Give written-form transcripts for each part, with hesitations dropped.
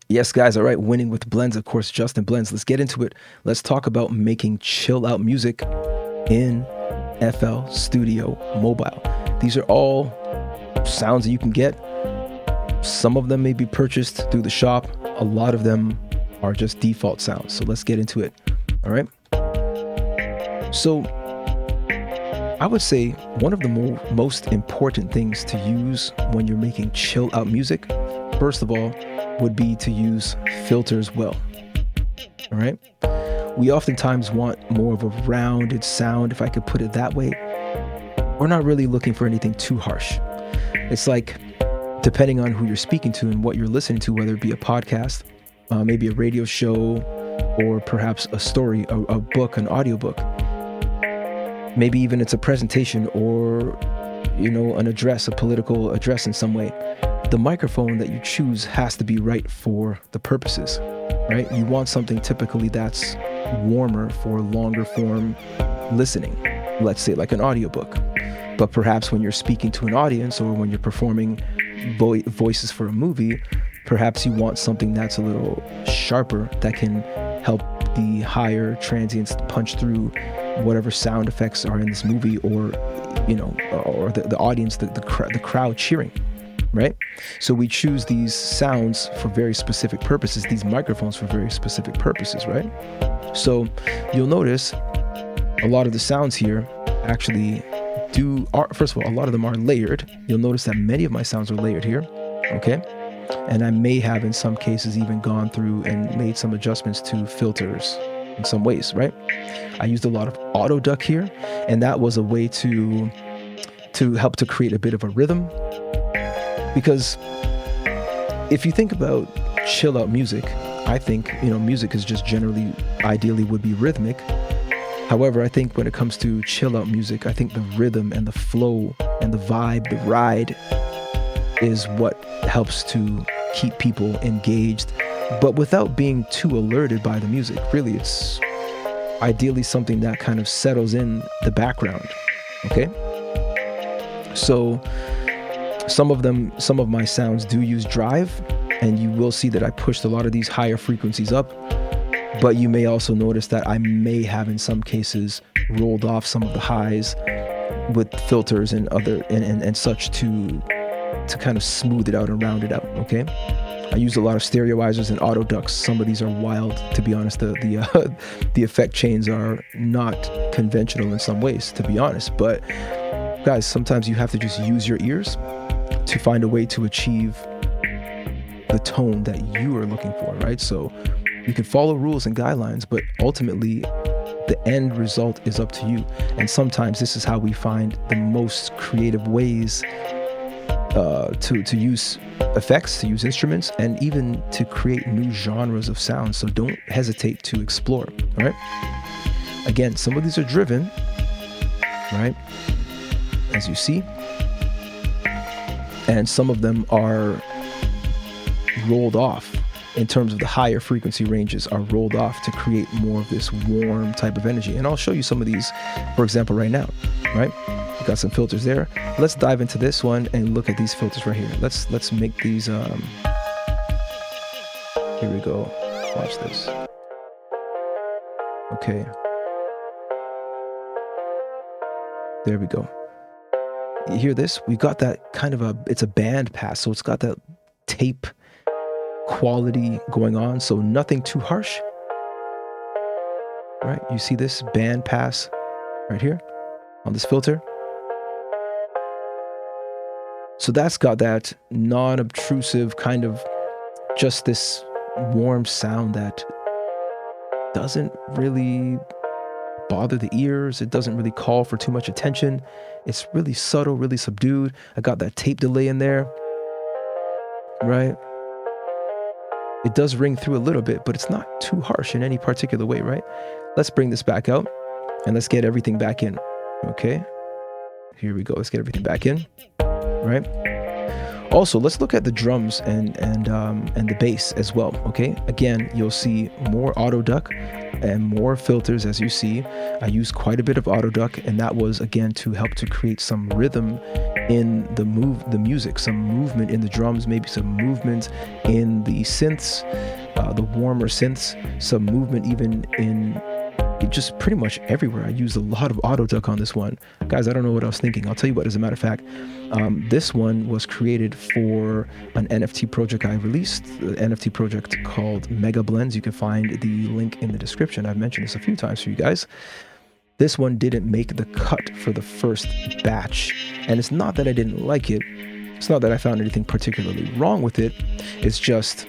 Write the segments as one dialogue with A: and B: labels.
A: Yes, guys. All right. Winning with blends, of course, Justin Blends. Let's get into it. Let's talk about making chill out music in FL Studio Mobile. These are all sounds that you can get. Some of them may be purchased through the shop. A lot of them are just default sounds. So let's get into it. All right. So I would say one of the most important things to use when you're making chill out music, first of all, would be to use filters well. All right. We oftentimes want more of a rounded sound, if I could put it that way. We're not really looking for anything too harsh. It's like, depending on who you're speaking to and what you're listening to, whether it be a podcast, maybe a radio show, or perhaps a story, a book, an audiobook. Maybe even it's a presentation or, an address, a political address in some way. The microphone that you choose has to be right for the purposes, right? You want something typically that's warmer for longer form listening, let's say like an audiobook. But perhaps when you're speaking to an audience or when you're performing voices for a movie, perhaps you want something that's a little sharper that can help the higher transients punch through whatever sound effects are in this movie, or the audience, the crowd cheering, right? So we choose these sounds for very specific purposes, these microphones for very specific purposes, right? So you'll notice a lot of the sounds here actually first of all, a lot of them are layered. You'll notice that many of my sounds are layered here, okay? And I may have in some cases even gone through and made some adjustments to filters in some ways, right? I used a lot of Autoduck here, and that was a way to help to create a bit of a rhythm. Because if you think about chill out music, I think, music is just generally, ideally would be rhythmic. However, I think when it comes to chill out music, I think the rhythm and the flow and the vibe, the ride is what helps to keep people engaged, but without being too alerted by the music. Really, it's ideally something that kind of settles in the background, okay? So some of my sounds do use drive, and you will see that I pushed a lot of these higher frequencies up. But you may also notice that I may have in some cases rolled off some of the highs with filters and and such to kind of smooth it out and round it out, okay? I use a lot of stereoizers and Autoducks. Some of these are wild, to be honest. The effect chains are not conventional in some ways, to be honest. But guys, sometimes you have to just use your ears to find a way to achieve the tone that you are looking for, right? So you can follow rules and guidelines, but ultimately the end result is up to you. And sometimes this is how we find the most creative ways to use effects, to use instruments, and even to create new genres of sound. So don't hesitate to explore, all right? Again, some of these are driven, right? As you see. And some of them are rolled off. In terms of the higher frequency ranges are rolled off to create more of this warm type of energy. And I'll show you some of these, for example, right now, right? We got some filters there. Let's dive into this one and look at these filters right here. Let's make these, here we go. Watch this. Okay. There we go. You hear this? We got that kind of it's a band pass. So it's got that tape quality going on, so nothing too harsh, right? You see this band pass right here on this filter. So that's got that non-obtrusive kind of just this warm sound that doesn't really bother the ears. It doesn't really call for too much attention. It's really subtle, really subdued. I got that tape delay in there, right? It does ring through a little bit, but it's not too harsh in any particular way, right? Let's bring this back out and let's get everything back in, okay? Here we go. Let's get everything back in, right? Also, let's look at the drums and the bass as well, okay? Again, you'll see more Autoduck. and more filters. As you see, I used quite a bit of Autoduck, and that was again to help to create some rhythm in the music, some movement in the drums, maybe some movement in the synths, the warmer synths, some movement even in just pretty much everywhere. I used a lot of Autoduck on this one. Guys, I don't know what I was thinking. I'll tell you what, as a matter of fact, this one was created for an NFT project I released, an NFT project called Mega Blends. You can find the link in the description. I've mentioned this a few times for you guys. This one didn't make the cut for the first batch. And it's not that I didn't like it. It's not that I found anything particularly wrong with it. It's just,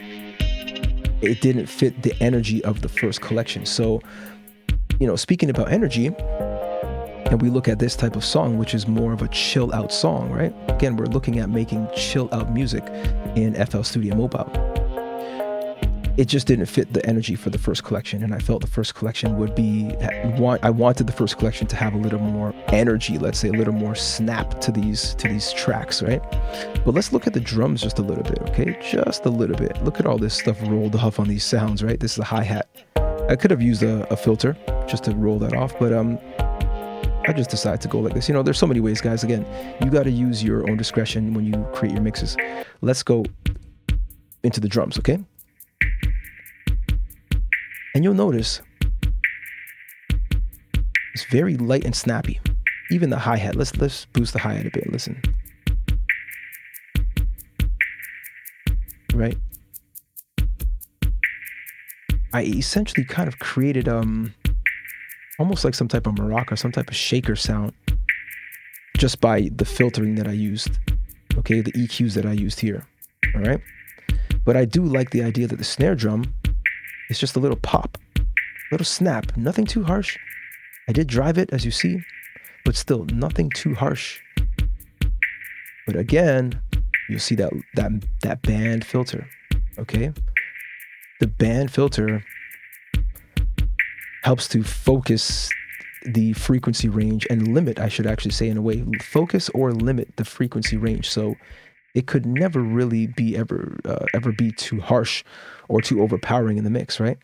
A: it didn't fit the energy of the first collection. So, you know, speaking about energy, and we look at this type of song, which is more of a chill out song, right? Again, we're looking at making chill out music in FL Studio Mobile. It just didn't fit the energy for the first collection, and I felt the first collection would be, I wanted the first collection to have a little more energy, let's say a little more snap to these tracks, right? But let's look at the drums just a little bit, okay? Just a little bit. Look at all this stuff rolled off on these sounds, right? This is a hi-hat. I could have used a filter just to roll that off, but I just decided to go like this. You know, there's so many ways, guys. Again, you got to use your own discretion when you create your mixes. Let's go into the drums, okay? And you'll notice it's very light and snappy. Even the hi-hat. Let's boost the hi-hat a bit. Listen. Right? I essentially kind of created almost like some type of maraca, some type of shaker sound just by the filtering that I used, okay, the EQs that I used here, all right? But I do like the idea that the snare drum is just a little pop, a little snap, nothing too harsh. I did drive it, as you see, but still nothing too harsh. But again, you'll see that band filter, okay? The band filter helps to focus the frequency range and limit, I should actually say in a way, focus or limit the frequency range. So it could never really be ever be too harsh or too overpowering in the mix, right?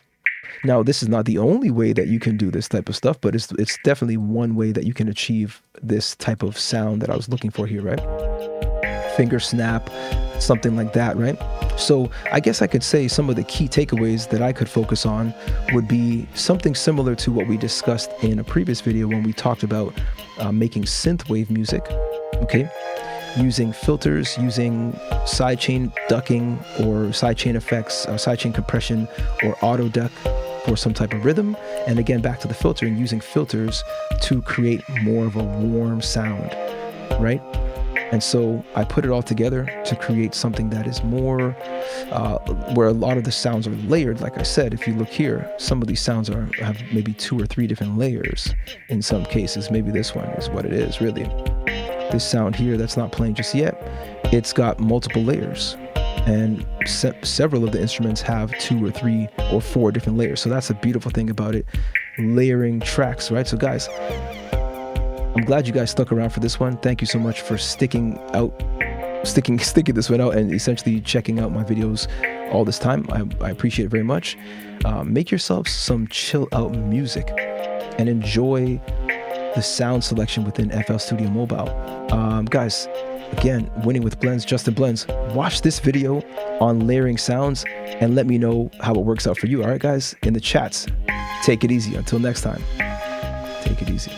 A: Now, this is not the only way that you can do this type of stuff, but it's definitely one way that you can achieve this type of sound that I was looking for here, right? Finger snap, something like that, right? So I guess I could say some of the key takeaways that I could focus on would be something similar to what we discussed in a previous video when we talked about making synthwave music, okay? Using filters, using sidechain ducking or sidechain effects, sidechain compression or Autoduck for some type of rhythm. And again, back to the filtering, using filters to create more of a warm sound, right? And so I put it all together to create something that is more, where a lot of the sounds are layered. Like I said, if you look here, some of these sounds have maybe 2 or 3 different layers in some cases. Maybe this one is what it is, really. This sound here that's not playing just yet, it's got multiple layers. And several of the instruments have 2 or 3 or 4 different layers. So that's a beautiful thing about it, layering tracks, right? So guys, I'm glad you guys stuck around for this one. Thank you so much for sticking this one out and essentially checking out my videos all this time. I appreciate it very much. Make yourselves some chill out music and enjoy the sound selection within FL Studio Mobile. Guys, again, Winning with Blends, Justin Blends. Watch this video on layering sounds and let me know how it works out for you. All right, guys, in the chats. Take it easy. Until next time, take it easy.